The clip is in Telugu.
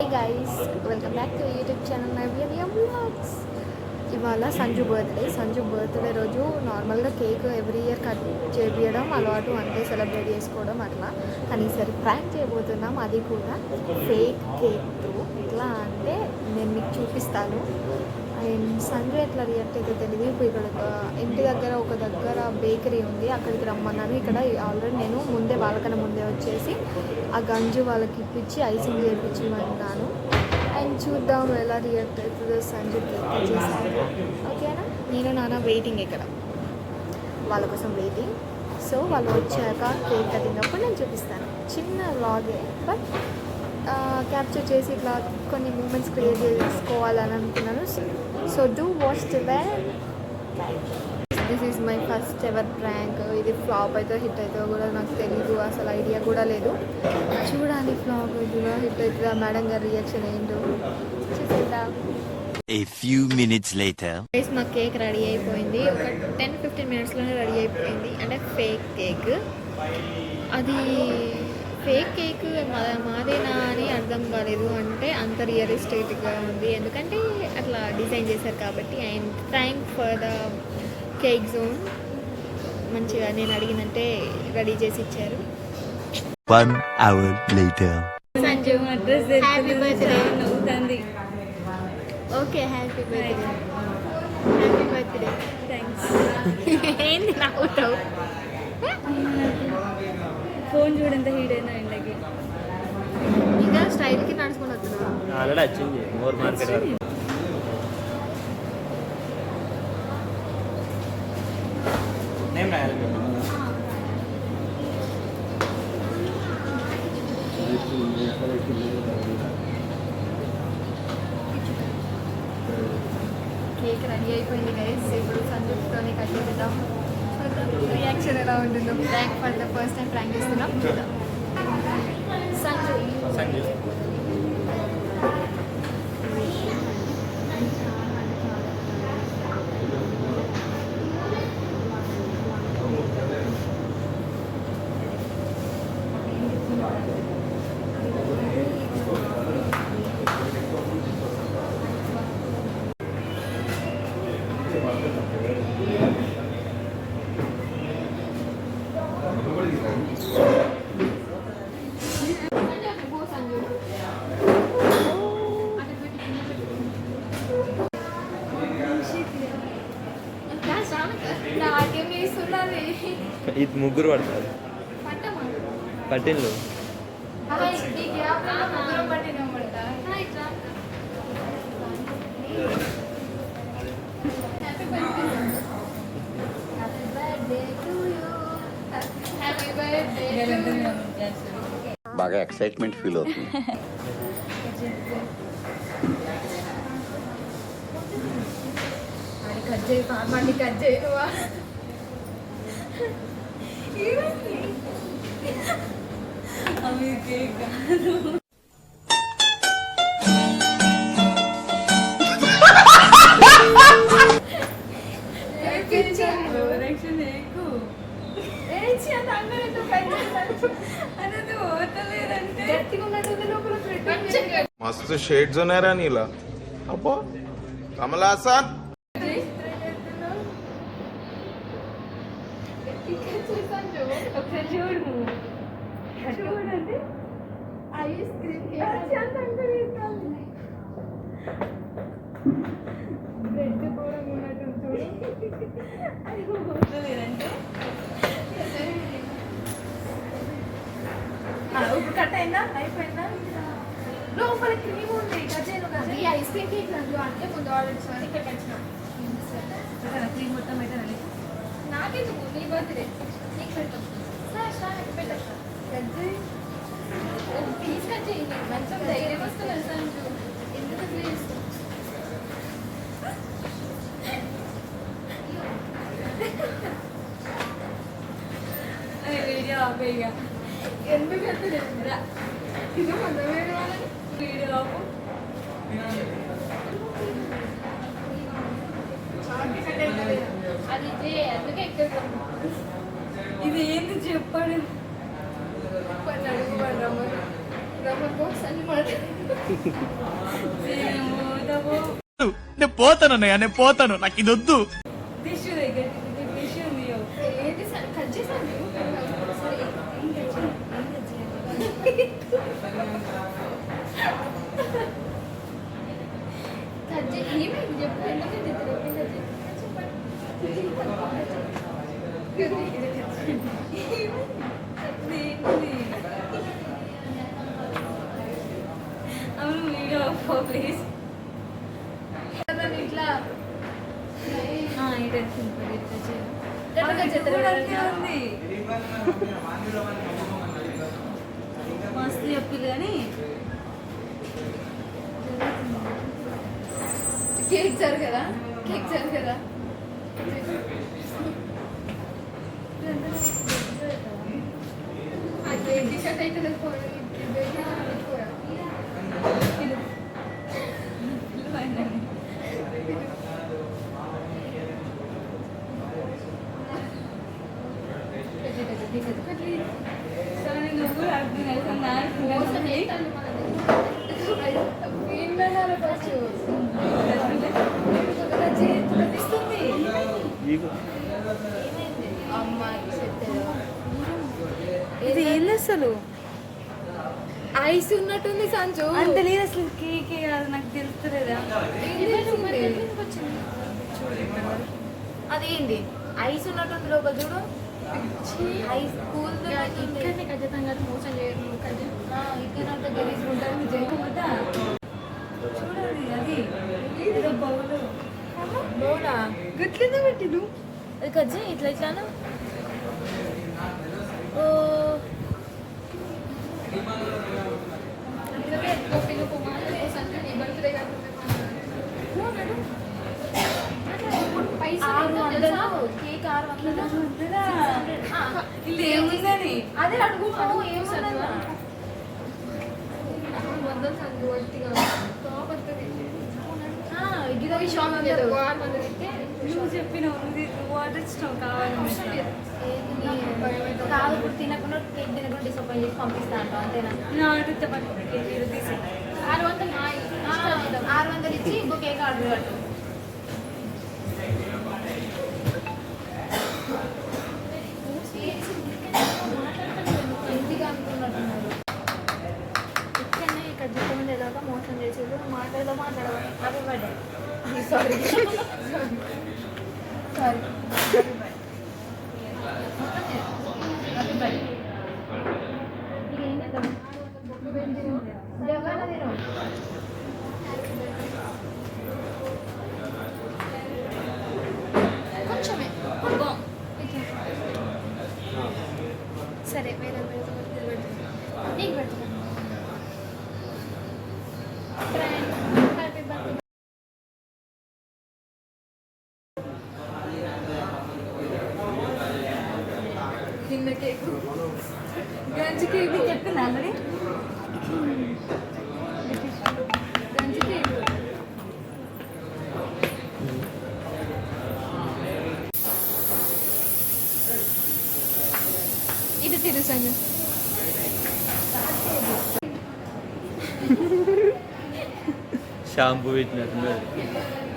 Hey guys, welcome back to YouTube channel Navya Vlogs. ఇవాళ సంజు బర్త్డే రోజు నార్మల్గా కేక్ ఎవ్రీ ఇయర్ కట్ చేపించడం అలవాటు, అంటే సెలబ్రేట్ చేసుకోవడం అట్లా. కానీ ఈసారి ప్రాంక్ చేయబోతున్నాం, అది కూడా ఫేక్ కేక్తో. ఎట్లా అంటే నేను మీకు చూపిస్తాను. అండ్ సంజు ఎట్లా రియాక్ట్ అయితే తెలియదు. ఇప్పుడు ఇక్కడ ఇంటి దగ్గర ఒక బేకరీ ఉంది, అక్కడికి రమ్మన్నాను. ఇక్కడ ఆల్రెడీ నేను వాళ్ళకన్నా ముందే వచ్చేసి ఆ గంజు వాళ్ళకి ఇప్పించి ఐసింగ్ చేయించమన్నాను. అండ్ చూద్దాం ఎలా రియాక్ట్ అవుతుందో. సంజు కేక్ చేశాను, ఓకేనా. నేను నాన్న వెయిటింగ్, ఇక్కడ వాళ్ళ కోసం వెయిటింగ్. సో వాళ్ళు వచ్చాక కేక్ కటింగ్నప్పుడు నేను చూపిస్తాను. చిన్న వ్లాగే, బట్ క్యాప్చర్ చేసి ఇట్లా కొన్ని మూమెంట్స్ క్రియేట్ చేసుకోవాలని అనుకున్నాను. So do watch till end. This is my first ever prank. ఇది ఫ్లాప్ అయితే హిట్ అవుతుందో కూడా నాకు తెలీదు, అసలు ఐడియా కూడా లేదు. చూడాలి ఫ్లాప్ అవుతుందా హిట్ అవుతుందా, మేడం గారి రియాక్షన్ ఏంటో చూసేద్దాం. A few minutes later. మా కేక్ రెడీ అయిపోయింది, ఒక 10-15 మినిట్స్లోనే రెడీ అయిపోయింది. అంటే ఫేక్ కేక్, అది ఫేక్ కేక్ మాదేనా అని అర్థం కాలేదు. అంటే అంత రియలిస్టిక్గా ఉంది, ఎందుకంటే అట్లా డిజైన్ చేశారు కాబట్టి. And thank for the cake zone, మంచిగా నేను అడిగినంటే రెడీ చేసి ఇచ్చారు. 1 hour later. Sanju happy birthday. Okay, happy birthday. Thanks. ఏంది నవ్వుతావు? ఫోన్ చూడంత హీట్ అయినా ఇంటికి ఇంకా స్టైల్కి నడుచుకుని వస్తున్నా. ఆల్రెడీ వచ్చింది మోర్ మార్కెట్ వరకు. నేమ్ రాయాలి. కేక్ రెడీ అయిపోయింది గైస్. ఇప్పుడు సంజుతోనే కట్ చేద్దాం. రియాక్షన్ ఎలా ఉంటుందో. Prank for the first time prank చేస్తున్నాం, చూద్దాం. సంజు ఇది ముగ్గురు పడతారు పట్టిన్లు. బాగా ఎక్సైట్మెంట్ ఫీల్ అవుతుంది. కట్ చేయి నువ్వా. అవి కేక్ కాదు. मस्त शेड्स होणार नीला अप्पा कमला असा చూడండి ఐస్ క్రీమ్ బ్రెడ్ కూడా ఉన్నట్టు చూడు. అది పోతలేదంటే ఇప్పుడు కట్ అయిందా, అయిపోయిందా? లోపల క్రీమ్ ఉంది, గజేను కాదు. ఈ ఐస్ క్రీమ్ కేక్ నాకు అంటే ముందు ఆర్డర్ ఇచ్చిన ఇక్కడికి వచ్చిన క్రీమ్ మొత్తం అయితే నాకెందుకు, నీ బర్త్డే నీకు పెడతాం. పెట్టా గజ్జే ప్లీజ్ కట్ చేయండి, మంచిగా ధైర్యం వస్తుంది. సంజు ఎందుకు ప్లీజ్ వీడియో ఆపేగా. ఎందుకు వెళ్తలేదు ఇది మందమే కావాలని వీడియో ఆపు. అది అందుకే ఎక్కడ ఇది ఏంది చెప్పాడు. రమ్మకు సంజు మాట నేను పోతాను నాకు ఇది వద్దు. టిష్యూ దగ్గర టిష్యూ ఉంది ఏంటి సార్ కట్ చేసాను సరే కట్ చే ఏమైంది చెప్పు ఎందుకంటే అవును వీడియో ప్లీజ్ ఇట్లా ఉంది మస్తు చెప్పిల్లు కానీ కేక్ జరగదా కేక్ జరగదా ఆ కేక్ టీషర్ట్ అయితే సరే నువ్వు మోసం చేస్తాను ఇది ఏం అసలు ఐస్ ఉన్నట్టుంది సంచు అంత లేదు అసలు కేక్ కాదు నాకు తెలుస్తలేదా అదేంటి ఐస్ ఉన్నట్టుంది లోపల చూడు ఐస్ కూల్ ఇక్కడనే ఖచ్చితంగా మోసం చేయరు ఇక్కడ గలీజ్ ఉంటుంది చూడాలి అది ఏదో బౌలు బోడా గట్లేదో పెట్టిను అది కజ్జి ఇట్లా ఇట్లాను ఓ కేక్ 600 ఇది ఏముందని అదే అడుగు ఏమన్నా నువ్వు చెప్పినావు నువ్వు ఆర్డర్ ఇచ్చినావు కావాలని కాదు ఇప్పుడు తినకుండా కేక్ తినకుండా డిసప్పాయింట్ చేసి పంపిస్తా అంటావు అంతేనా నా ఆర్డర్ చెప్పండి తీసి 600 ఇచ్చి ఇంకో కేక్ ఆర్డర్ పెట్టు ఇంటిగా అనుకున్నట్టున్నారు ఇక్కడనే ఇక్కడ చెప్పమంది ఎలాగో మోసం చేసేది మాట్లాడవాలి happy birthday sorry sorry happy birthday ఏం చేద్దాం జగన్ తిను కొంచెమే సరే వేరే నీకు పెడతాను హ్యాపీ బర్త్డే నిన్న కేకు గంజి కేకు చెప్పింది ఆల్రెడీ గంజి కేకు ఇది తిరు సంజు షాంపూ పెట్టినట్టున్నారు